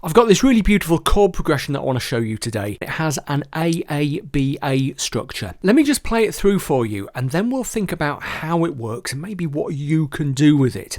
I've got this really beautiful chord progression that I want to show you today. It has an AABA structure. Let me just play it through for you and then we'll think about how it works and maybe what you can do with it.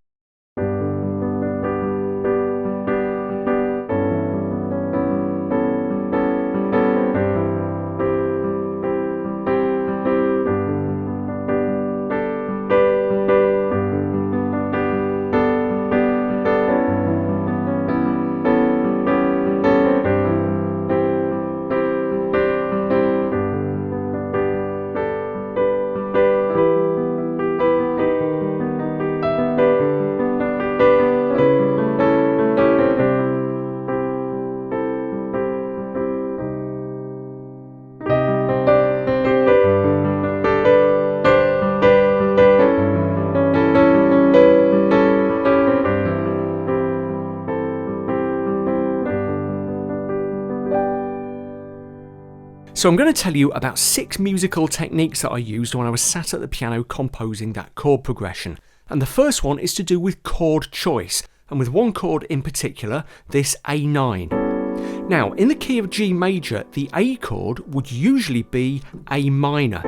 So I'm going to tell you about 6 musical techniques that I used when I was sat at the piano composing that chord progression. And the first one is to do with chord choice, and with one chord in particular, this A9. Now, in the key of G major, the A chord would usually be A minor,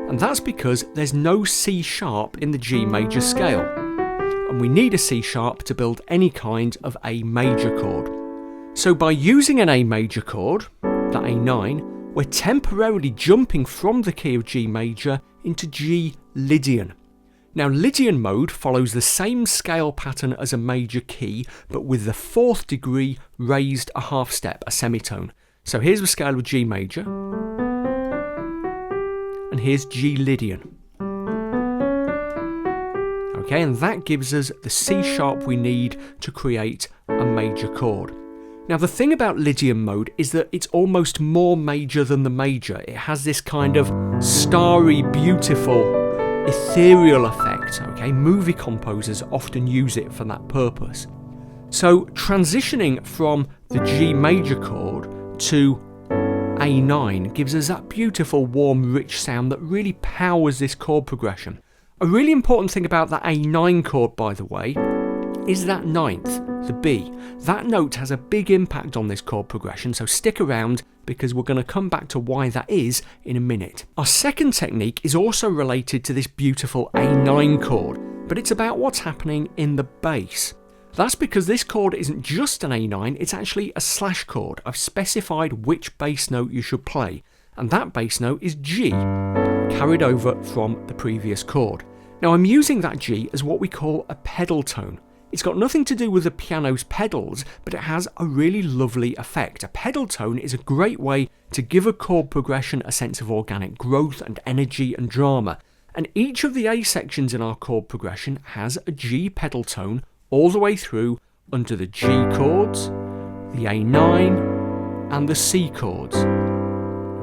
and that's because there's no C sharp in the G major scale. And we need a C sharp to build any kind of A major chord. So by using an A major chord, that A9, we're temporarily jumping from the key of G major into G Lydian. Now, Lydian mode follows the same scale pattern as a major key, but with the 4th degree raised a half step, a semitone. So here's the scale of G major, and here's G Lydian. Okay, and that gives us the C sharp we need to create a major chord. Now, the thing about Lydian mode is that it's almost more major than the major. It has this kind of starry, beautiful, ethereal effect, okay? Movie composers often use it for that purpose. So, transitioning from the G major chord to A9 gives us that beautiful, warm, rich sound that really powers this chord progression. A really important thing about that A9 chord, by the way, is that 9th, the B. That note has a big impact on this chord progression, so stick around because we're going to come back to why that is in a minute. Our second technique is also related to this beautiful A9 chord, but it's about what's happening in the bass. That's because this chord isn't just an A9, it's actually a slash chord. I've specified which bass note you should play, and that bass note is G, carried over from the previous chord. Now, I'm using that G as what we call a pedal tone. It's got nothing to do with the piano's pedals, but it has a really lovely effect. A pedal tone is a great way to give a chord progression a sense of organic growth and energy and drama. And each of the A sections in our chord progression has a G pedal tone all the way through under the G chords, the A9, and the C chords.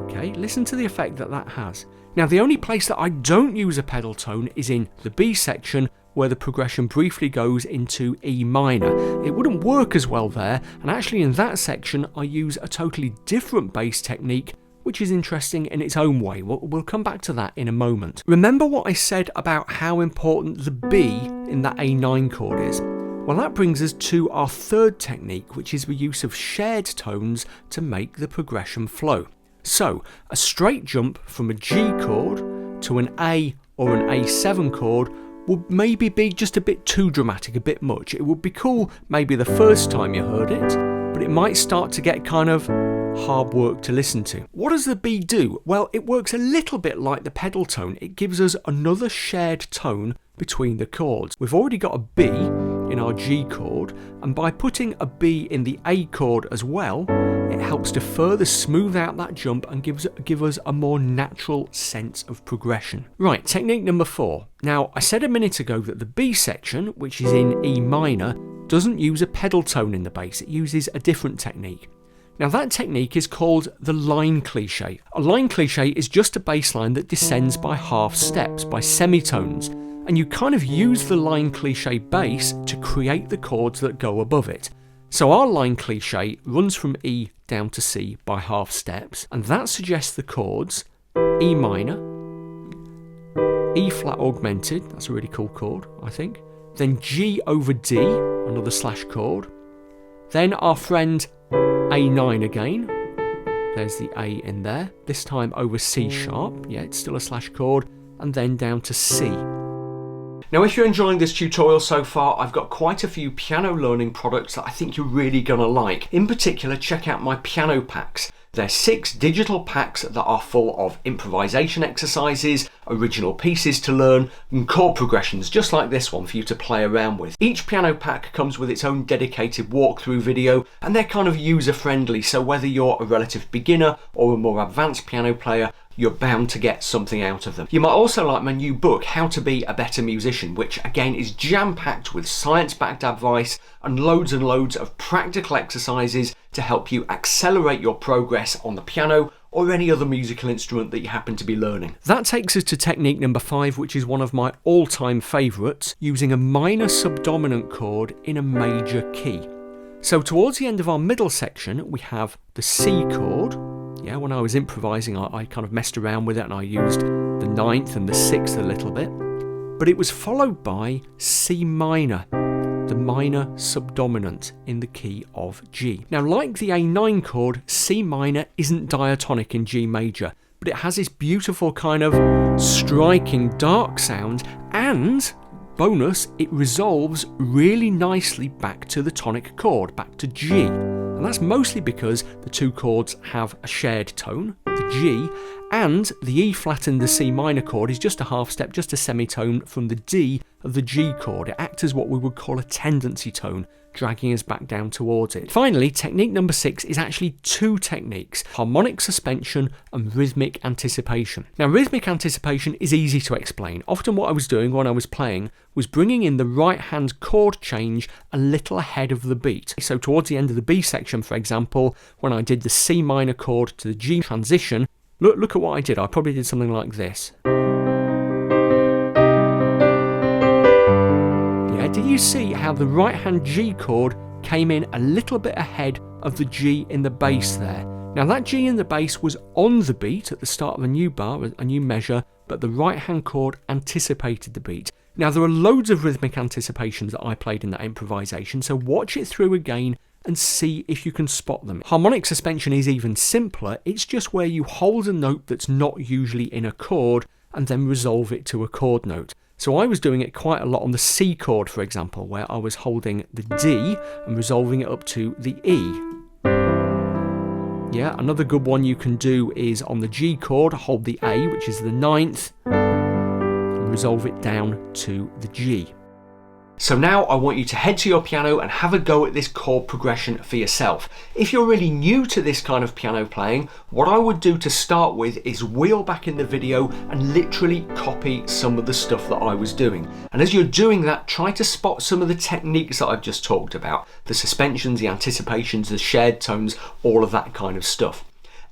Okay, listen to the effect that that has. Now, the only place that I don't use a pedal tone is in the B section, where the progression briefly goes into E minor. It wouldn't work as well there, and actually in that section I use a totally different bass technique, which is interesting in its own way. We'll come back to that in a moment. Remember what I said about how important the B in that A9 chord is? Well, that brings us to our third technique, which is the use of shared tones to make the progression flow. So, a straight jump from a G chord to an A or an A7 chord would maybe be just a bit too dramatic, a bit much. It would be cool maybe the first time you heard it, but it might start to get kind of hard work to listen to. What does the B do? Well, it works a little bit like the pedal tone. It gives us another shared tone between the chords. We've already got a B in our G chord, and by putting a B in the A chord as well, it helps to further smooth out that jump and give us a more natural sense of progression. Right, technique number 4. Now, I said a minute ago that the B section, which is in E minor, doesn't use a pedal tone in the bass. It uses a different technique. Now, that technique is called the line cliche. A line cliche is just a bass line that descends by half steps, by semitones, and you kind of use the line cliche bass to create the chords that go above it. So our line cliche runs from E down to C by half steps, and that suggests the chords E minor, E flat augmented, that's a really cool chord, I think, then G over D, another slash chord, Then our friend A9 again. There's the A in there, this time over C sharp. Yeah, it's still a slash chord, and then down to C. Now, if you're enjoying this tutorial so far, I've got quite a few piano learning products that I think you're really gonna like. In particular, check out my piano packs. They're 6 digital packs that are full of improvisation exercises, original pieces to learn, and chord progressions, just like this one for you to play around with. Each piano pack comes with its own dedicated walkthrough video, and they're kind of user-friendly, so whether you're a relative beginner or a more advanced piano player, you're bound to get something out of them. You might also like my new book, How to Be a Better Musician, which again is jam-packed with science-backed advice and loads of practical exercises to help you accelerate your progress on the piano or any other musical instrument that you happen to be learning. That takes us to technique number 5, which is one of my all-time favourites, using a minor subdominant chord in a major key. So towards the end of our middle section, we have the C chord. Yeah, when I was improvising, I kind of messed around with it and I used the 9th and the 6th a little bit. But it was followed by C minor, the minor subdominant in the key of G. Now, like the A9 chord, C minor isn't diatonic in G major, but it has this beautiful kind of striking dark sound, and bonus, it resolves really nicely back to the tonic chord, back to G. And that's mostly because the two chords have a shared tone, the G, and the E flat and the C minor chord is just a half step, just a semitone from the D of the G chord. It acts as what we would call a tendency tone, dragging us back down towards it. Finally, technique number 6 is actually 2 techniques: harmonic suspension and rhythmic anticipation. Now, rhythmic anticipation is easy to explain. Often what I was doing when I was playing was bringing in the right hand chord change a little ahead of the beat. So towards the end of the B section, for example, when I did the C minor chord to the G transition, look at what I did. I probably did something like this. Did you see how the right hand G chord came in a little bit ahead of the G in the bass there? Now, that G in the bass was on the beat at the start of a new bar, a new measure, but the right hand chord anticipated the beat. Now, there are loads of rhythmic anticipations that I played in that improvisation, so watch it through again and see if you can spot them. Harmonic suspension is even simpler. It's just where you hold a note that's not usually in a chord and then resolve it to a chord note. So I was doing it quite a lot on the C chord, for example, where I was holding the D and resolving it up to the E. Yeah, another good one you can do is on the G chord, hold the A, which is the 9th, and resolve it down to the G. So now I want you to head to your piano and have a go at this chord progression for yourself. If you're really new to this kind of piano playing, what I would do to start with is wheel back in the video and literally copy some of the stuff that I was doing. And as you're doing that, try to spot some of the techniques that I've just talked about. The suspensions, the anticipations, the shared tones, all of that kind of stuff.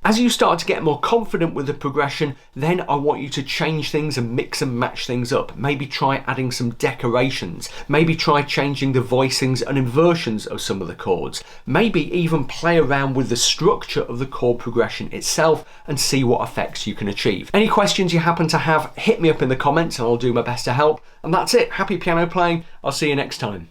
As you start to get more confident with the progression, then I want you to change things and mix and match things up. Maybe try adding some decorations. Maybe try changing the voicings and inversions of some of the chords. Maybe even play around with the structure of the chord progression itself and see what effects you can achieve. Any questions you happen to have, hit me up in the comments and I'll do my best to help. And that's it. Happy piano playing. I'll see you next time.